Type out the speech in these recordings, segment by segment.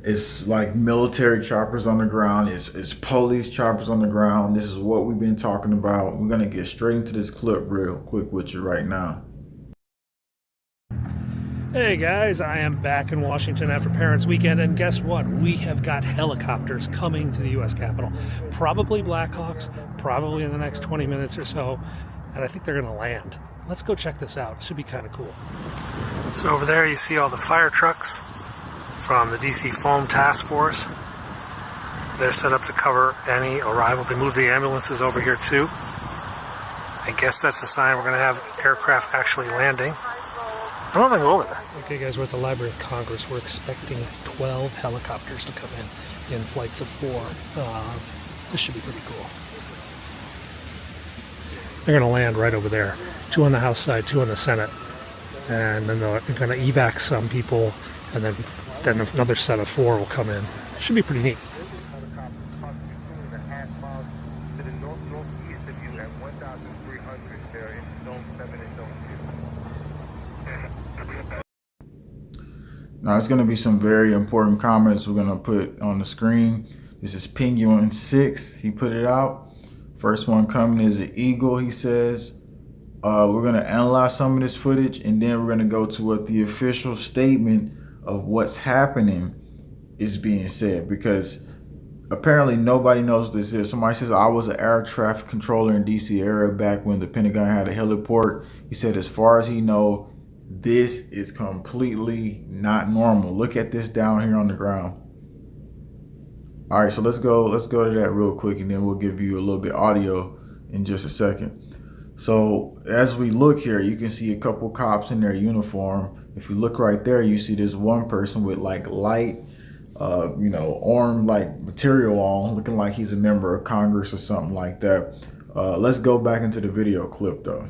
It's like military choppers on the ground. It's police choppers on the ground. This is what we've been talking about. We're gonna get straight into this clip real quick with you right now. Hey guys, I am back in Washington after Parents Weekend, and guess what? We have got helicopters coming to the U.S. Capitol. Probably Blackhawks, probably in the next 20 minutes or so, and I think they're going to land. Let's go check this out. It should be kind of cool. So over there you see all the fire trucks from the DC Foam Task Force. They're set up to cover any arrival. They moved the ambulances over here too. I guess that's a sign we're going to have aircraft actually landing. I don't know if I can go over there. Okay guys, we're at the Library of Congress. We're expecting 12 helicopters to come in flights of 4. This should be pretty cool. They're going to land right over there. 2 on the House side, 2 on the Senate. And then they're going to evac some people, and then another set of 4 will come in. Should be pretty neat. Now, it's going to be some very important comments we're going to put on the screen. This is Penguin 6. He put it out. First one coming is an eagle, he says. We're going to analyze some of this footage, and then we're going to go to what the official statement of what's happening is being said, because apparently nobody knows what this is. Somebody says, I was an air traffic controller in DC area back when the Pentagon had a heliport. He said, as far as he knows, this is completely not normal. Look at this down here on the ground. All right, so let's go to that real quick, and then we'll give you a little bit audio in just a second. So as we look here, you can see a couple cops in their uniform. If you look right there, you see this one person with like light, arm like material on, looking like he's a member of Congress or something like that. Let's go back into the video clip though.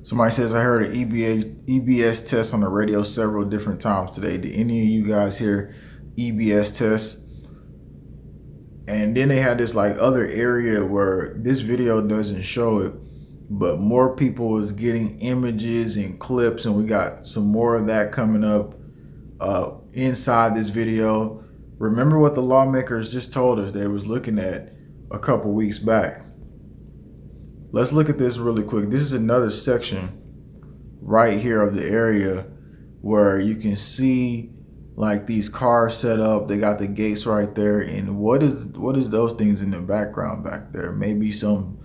Somebody says, I heard an EBS test on the radio several different times today. Did any of you guys hear EBS test? And then they had this like other area where this video doesn't show it, but more people was getting images and clips, and we got some more of that coming up inside this video. Remember what the lawmakers just told us they was looking at a couple weeks back. Let's look at this really quick. This is another section right here of the area where you can see like these cars set up. They got the gates right there. And what is those things in the background back there? Maybe some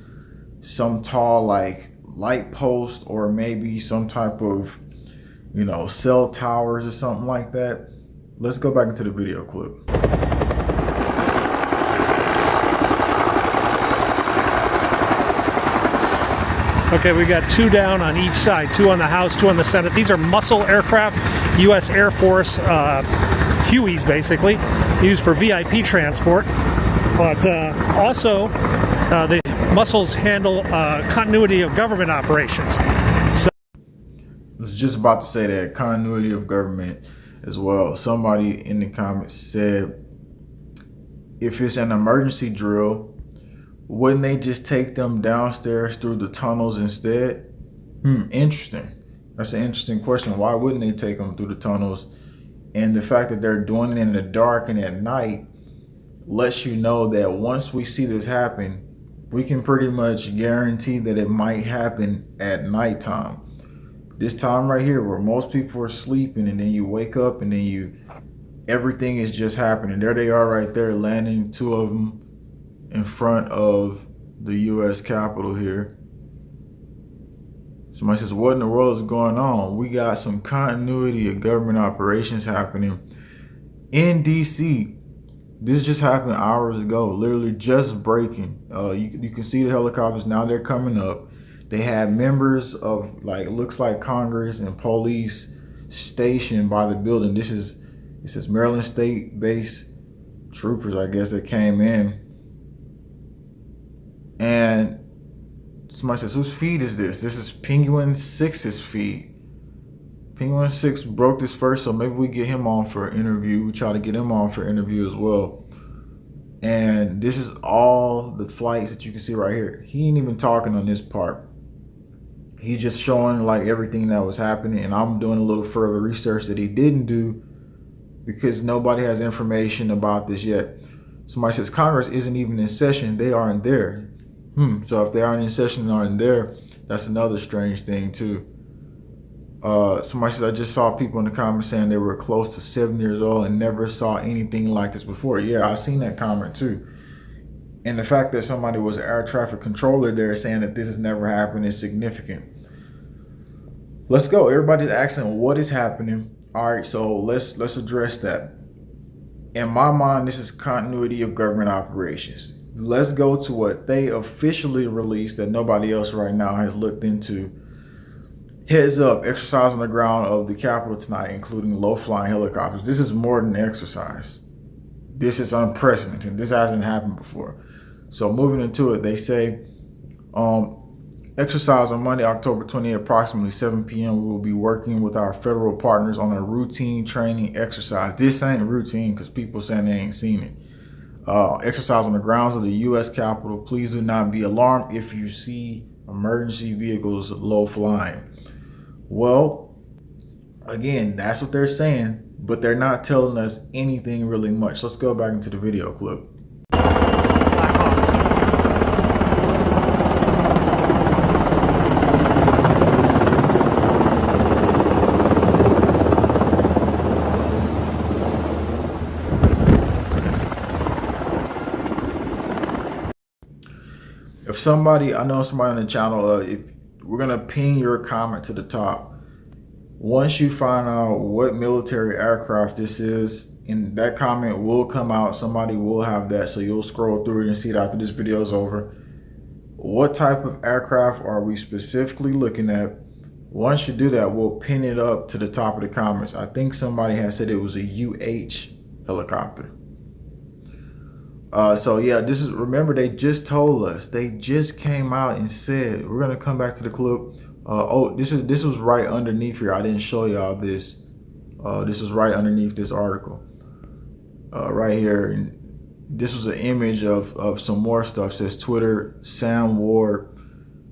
tall like light post, or maybe some type of, cell towers or something like that. Let's go back into the video clip. Okay, we got 2 down on each side, 2 on the House, 2 on the Senate. These are muscle aircraft, U.S. Air Force Hueys, basically, used for VIP transport. But also, the muscles handle continuity of government operations. So, I was just about to say that, continuity of government as well. Somebody in the comments said, if it's an emergency drill, wouldn't they just take them downstairs through the tunnels instead? Interesting. That's an interesting question. Why wouldn't they take them through the tunnels? And the fact that they're doing it in the dark and at night lets you know that once we see this happen, we can pretty much guarantee that it might happen at nighttime. This time right here where most people are sleeping, and then you wake up and then everything is just happening. There they are right there, landing, 2 of them in front of the U.S. Capitol here. Somebody says, what in the world is going on? We got some continuity of government operations happening in DC. This just happened hours ago, literally just breaking. You can see the helicopters now, they're coming up. They had members of, like, looks like Congress and police stationed by the building. It says Maryland State based troopers, I guess, that came in. And somebody says, whose feed is this? This is Penguin 6's feed. Penguin 6 broke this first, so maybe we get him on for an interview. We try to get him on for an interview as well. And this is all the flights that you can see right here. He ain't even talking on this part. He's just showing like everything that was happening. And I'm doing a little further research that he didn't do because nobody has information about this yet. Somebody says Congress isn't even in session. They aren't there. So if they aren't in session and aren't there, that's another strange thing too. Somebody says, I just saw people in the comments saying they were close to 7 years old and never saw anything like this before. Yeah, I seen that comment too. And the fact that somebody was an air traffic controller there saying that this has never happened is significant. Let's go. Everybody's asking what is happening. All right, so let's address that. In my mind, this is continuity of government operations. Let's go to what they officially released that nobody else right now has looked into. Heads up, exercise on the ground of the Capitol tonight, including low-flying helicopters. This is more than exercise. This is unprecedented. This hasn't happened before. So moving into it, they say, exercise on Monday, October 28th, approximately 7 p.m. We will be working with our federal partners on a routine training exercise. This ain't routine because people saying they ain't seen it. Exercise on the grounds of the U.S. Capitol. Please do not be alarmed if you see emergency vehicles low flying. Well, again, that's what they're saying, but they're not telling us anything really much. Let's go back into the video clip. If somebody, I know somebody on the channel, if we're gonna pin your comment to the top. Once you find out what military aircraft this is, and that comment will come out, somebody will have that, so you'll scroll through it and see it after this video is over. What type of aircraft are we specifically looking at? Once you do that, we'll pin it up to the top of the comments. I think somebody has said it was a UH helicopter. So yeah, this is, remember, they just told us, they just came out and said, we're gonna come back to the clip. Oh, this was right underneath here. I didn't show y'all this. This was right underneath this article, right here. And this was an image of some more stuff. It says Twitter, Sam Ward,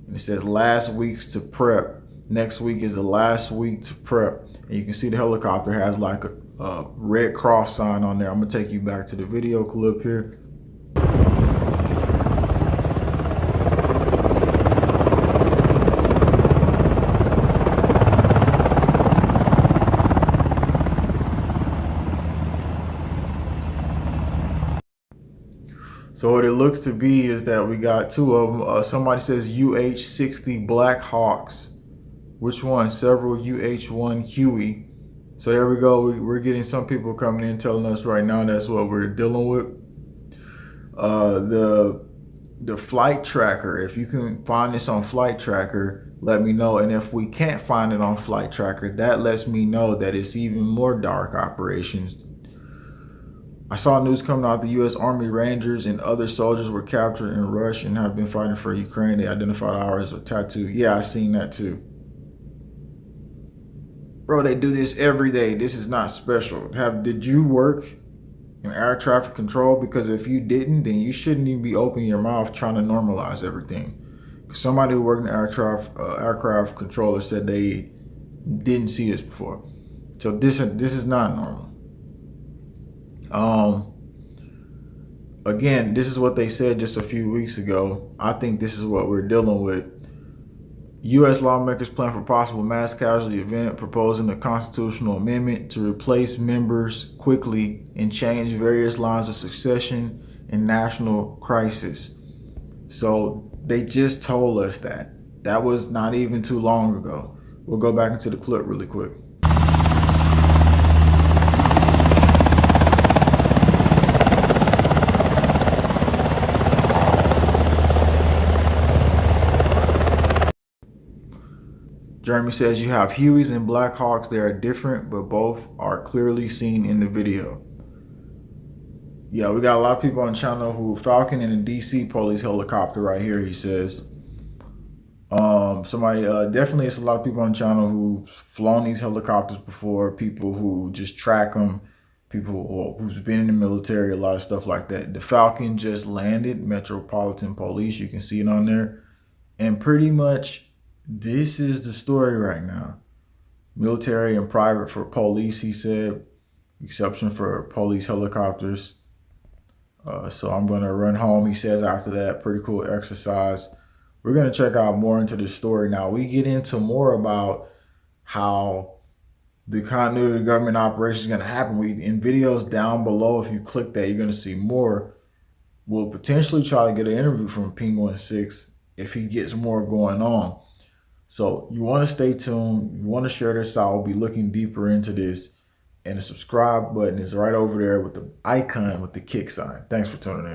and it says last week's to prep. Next week is the last week to prep. And you can see the helicopter has like a red cross sign on there. I'm gonna take you back to the video clip here. So what it looks to be is that we got two of them. Somebody says UH-60 Black Hawks. Which one? Several UH-1 Huey. So there we go. We're getting some people coming in telling us right now that's what we're dealing with. The flight tracker, if you can find this on Flight Tracker, let me know. And if we can't find it on Flight Tracker, that lets me know that it's even more dark operations. I saw news coming out the U.S. Army Rangers and other soldiers were captured in Russia and have been fighting for Ukraine. They identified ours with tattoo. Yeah, I seen that too. Bro, they do this every day. This is not special. Did you work in air traffic control? Because if you didn't, then you shouldn't even be opening your mouth trying to normalize everything. Somebody who worked in aircraft controller said they didn't see this before. So this is not normal. Again, this is what they said just a few weeks ago. I think this is what we're dealing with. U.S. lawmakers plan for possible mass casualty event, proposing a constitutional amendment to replace members quickly and change various lines of succession in national crisis. So they just told us that. That was not even too long ago. We'll go back into the clip really quick. Jeremy says you have Hueys and Blackhawks. They are different, but both are clearly seen in the video. Yeah, we got a lot of people on the channel who Falcon in a DC police helicopter right here, he says. Definitely it's a lot of people on the channel who've flown these helicopters before, people who just track them, people who's been in the military, a lot of stuff like that. The Falcon just landed, Metropolitan Police, you can see it on there. And pretty much this is the story right now. Military and private for police, he said, exception for police helicopters. So I'm gonna run home, he says after that. Pretty cool exercise. We're going to check out more into the story now. We get into more about how the continuity of government operation is going to happen. In videos down below, if you click that, you're going to see more. We'll potentially try to get an interview from Penguin 6 if he gets more going on. So you want to stay tuned. You want to share this out. We'll be looking deeper into this. And the subscribe button is right over there with the icon with the kick sign. Thanks for tuning in.